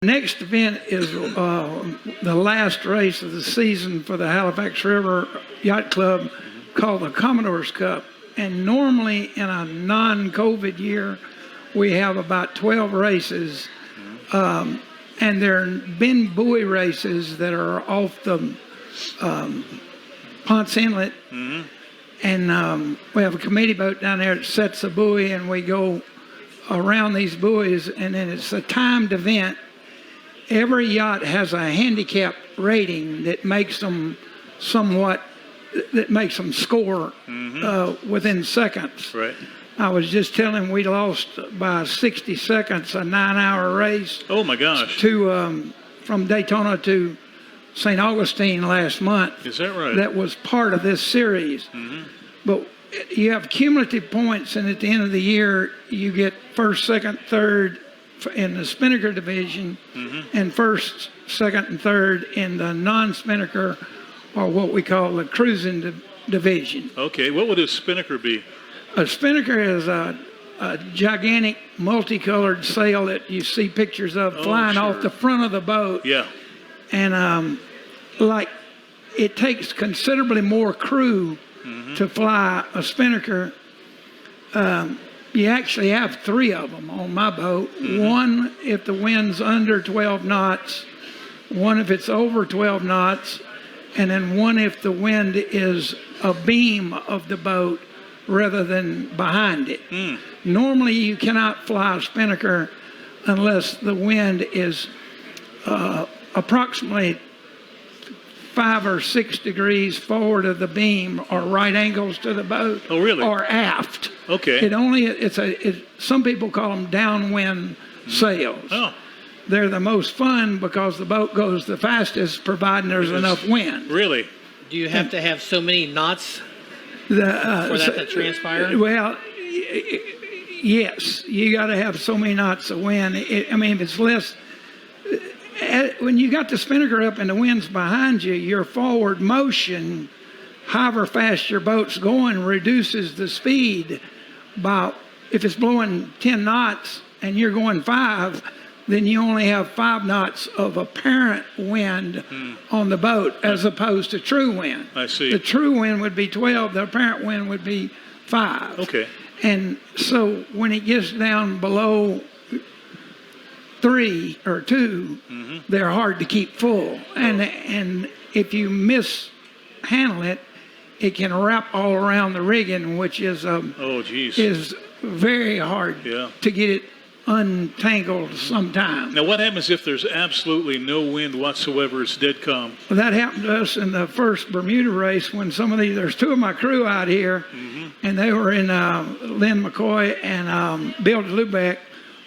Next event is the last race of the season for the Halifax River Yacht Club called the Commodore's Cup. And normally in a non-COVID year, we have about 12 races. And there have been buoy races that are off the Ponce Inlet. And we have a committee boat down there that sets a buoy, and we go around these buoys, and then it's a timed event. Every yacht has a handicap rating that makes them score within seconds. Right. I was just telling we lost by 60 seconds a 9-hour race. Oh my gosh. To from Daytona to St. Augustine last month. Is that right? That was part of this series. But you have cumulative points, and at the end of the year, you get first, second, third in the Spinnaker division, and first, second, and third in the non-Spinnaker, or what we call the cruising division. Okay, what would a Spinnaker be? A Spinnaker is a gigantic multicolored sail that you see pictures of flying off the front of the boat. Yeah. And like it takes considerably more crew to fly a Spinnaker. You actually have 3 of them on my boat. One if the wind's under 12 knots, one if it's over 12 knots, and then one if the wind is a beam of the boat rather than behind it. Normally you cannot fly a Spinnaker unless the wind is approximately 5 or 6 degrees forward of the beam or right angles to the boat. Oh, really? Or aft. Okay. Some people call them downwind sails. Oh. They're the most fun because the boat goes the fastest providing there's enough wind. Really? Do you have to have so many knots for that to transpire? Well, yes. You got to have so many knots of wind. If it's less... When you got the Spinnaker up and the wind's behind you, your forward motion, however fast your boat's going, reduces the speed by, if it's blowing 10 knots and you're going 5, then you only have 5 knots of apparent wind on the boat as opposed to true wind. I see. The true wind would be 12, the apparent wind would be 5. Okay. And so when it gets down below 3 or 2, they're hard to keep full. And if you mishandle it, it can wrap all around the rigging, which is is very hard to get it untangled sometimes. Now, what happens if there's absolutely no wind whatsoever? It's dead calm. Well, that happened to us in the first Bermuda race when there's 2 of my crew out here, and they were in Lynn McCoy and Bill DeLubeck.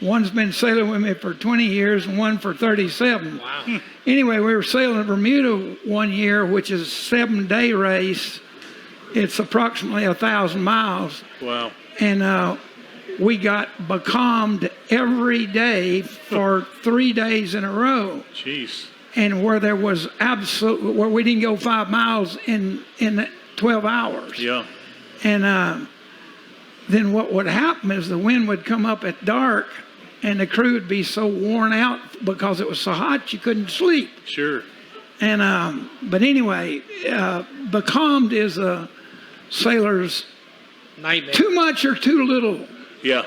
One's been sailing with me for 20 years and one for 37. Wow. Anyway, we were sailing in Bermuda one year, which is a 7-day race. It's approximately 1,000 miles. Wow. And we got becalmed every day for 3 days in a row. Jeez. And where there was where we didn't go 5 miles in 12 hours. Yeah. And then what would happen is the wind would come up at dark, and the crew would be so worn out because it was so hot you couldn't sleep. Sure. And but anyway, becalmed is a sailor's nightmare. Too much or too little. Yeah.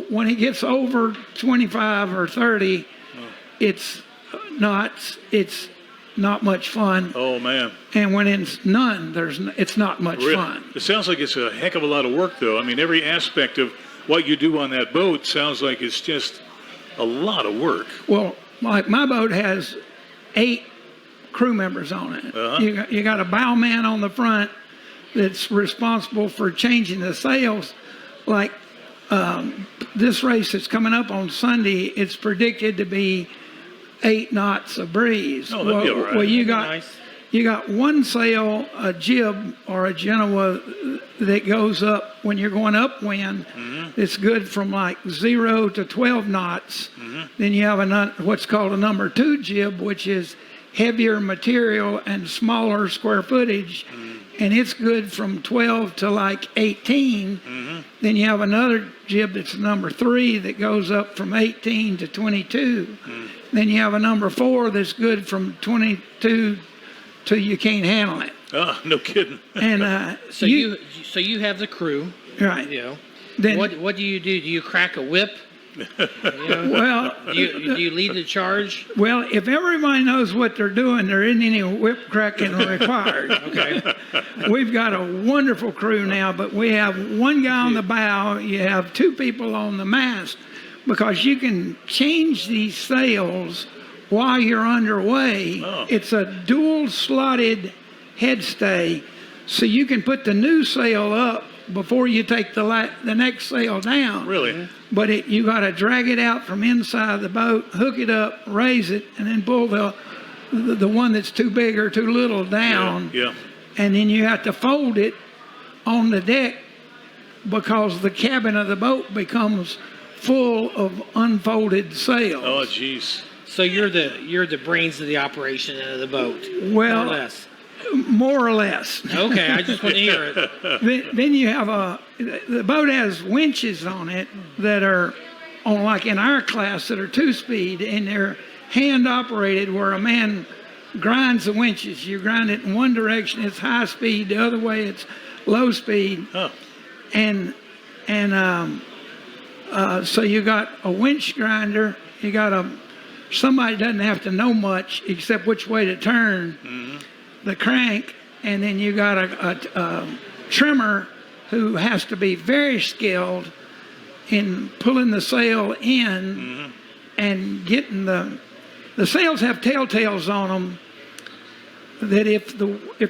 When he gets over 25 or 30, it's not much fun. Oh man. And when it's none, it's not much fun. It sounds like it's a heck of a lot of work, though. I mean, every aspect of what you do on that boat sounds like it's just a lot of work. Well, like my boat has 8 crew members on it. You got a bowman on the front that's responsible for changing the sails. Like this race that's coming up on Sunday, it's predicted to be 8 knots of breeze. Oh, that'd be all right. Well, you got one sail, a jib or a Genoa that goes up when you're going upwind. It's good from like 0 to 12 knots. Then you have what's called a number 2 jib, which is heavier material and smaller square footage. And it's good from 12 to like 18. Then you have another jib that's number 3 that goes up from 18 to 22. Then you have a number 4 that's good from 22 till you can't handle it. Oh, no kidding. And So you have the crew. right. You know. Then, What do? Do you crack a whip? You know? well, Do you lead the charge? well, if everybody knows what they're doing, there isn't any whip cracking required. Okay. We've got a wonderful crew now, but we have one guy on the bow. You have 2 people on the mast, because you can change these sails while you're underway. Oh. It's a dual slotted head stay, so you can put the new sail up before you take the next sail down. Really? But you got to drag it out from inside the boat, hook it up, raise it, and then pull the one that's too big or too little down. Yeah. And then you have to fold it on the deck, because the cabin of the boat becomes full of unfolded sails. Oh, jeez. So you're the brains of the operation of the boat. Well, more or less. More or less. Okay, I just want to hear it. Then you have the boat has winches on it that are on, like in our class, that are 2-speed, and they're hand operated, where a man grinds the winches. You grind it in one direction, it's high speed, the other way it's low speed. Oh. And so you got a winch grinder, you got somebody doesn't have to know much except which way to turn the crank, and then you got a trimmer who has to be very skilled in pulling the sail in and getting the sails have telltales on them, that if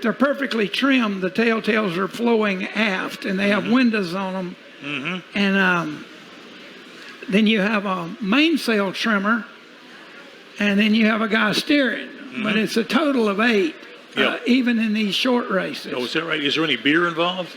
they're perfectly trimmed, the telltales are flowing aft, and they have windows on them. And then you have a mainsail trimmer, and then you have a guy steering. But it's a total of 8, even in these short races. Oh, is that right? Is there any beer involved?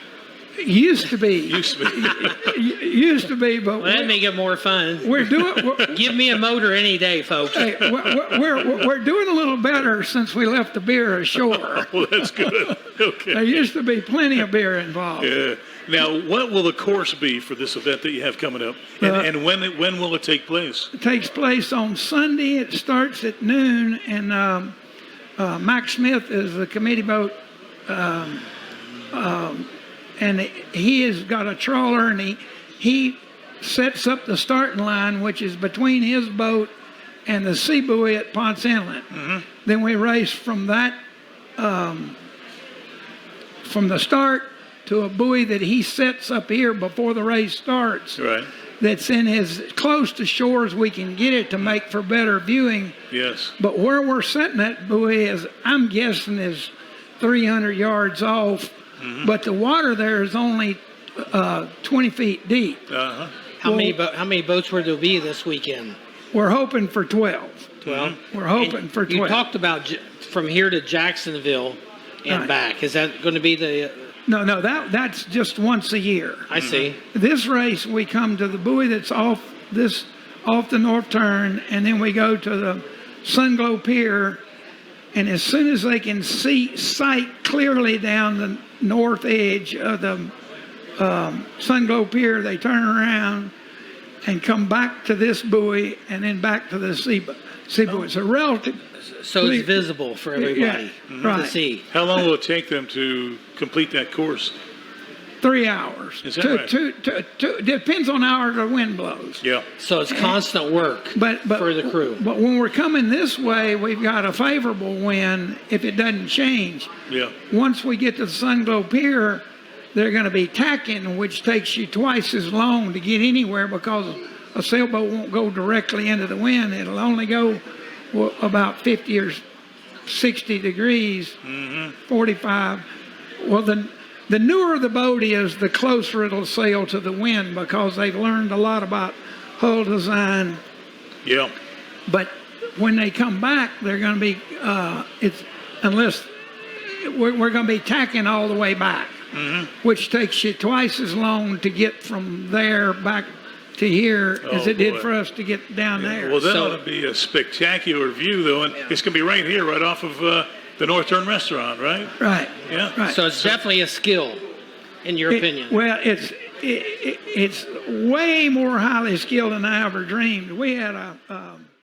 Used to be. Used to be. Used to be, but Well, that make it more fun. we're doing. Give me a motor any day, folks. Hey, we're doing a little better since we left the beer ashore. Well, that's good. Okay. There used to be plenty of beer involved. Yeah. Now, what will the course be for this event that you have coming up? And when will it take place? It takes place on Sunday. It starts at noon, and Mac Smith is the committee boat, and he has got a trawler, and he sets up the starting line, which is between his boat and the sea buoy at Ponce Inlet. Then we race from that, from the start to a buoy that he sets up here before the race starts. Right. That's in as close to shore as we can get it to make for better viewing. Yes. But where we're setting that buoy is, I'm guessing, is 300 yards off. But the water there is only 20 feet deep. Uh-huh. How many boats will there be this weekend? We're hoping for 12. 12. We're hoping for 12. You talked about from here to Jacksonville and Right. back. Is that going to be the? No, that's just once a year. I see. This race, we come to the buoy that's off the north turn, and then we go to the Sunglow Pier, and as soon as they can sight clearly down the north edge of the Sunglow Pier, they turn around and come back to this buoy, and then back to the sea buoy. It's a relative. So it's visible for everybody right. to see. How long will it take them to complete that course? 3 hours. Is that right? Depends on how hard the wind blows. Yeah. So it's constant work But for the crew. But when we're coming this way, we've got a favorable wind if it doesn't change. Yeah. Once we get to the Sunglow Pier, they're going to be tacking, which takes you twice as long to get anywhere, because a sailboat won't go directly into the wind. It'll only go about 50 or 60 degrees, 45. Well, the newer the boat is, the closer it'll sail to the wind, because they've learned a lot about hull design. Yeah. But when they come back, they're going to be, unless we're going to be tacking all the way back, which takes you twice as long to get from there back to here as it did for us to get down there. Well, that ought to be a spectacular view, though, and it's going to be right here, right off of the North Turn Restaurant, right? Right. Yeah. Right. So it's definitely a skill, in your opinion. Well, it's way more highly skilled than I ever dreamed. We had a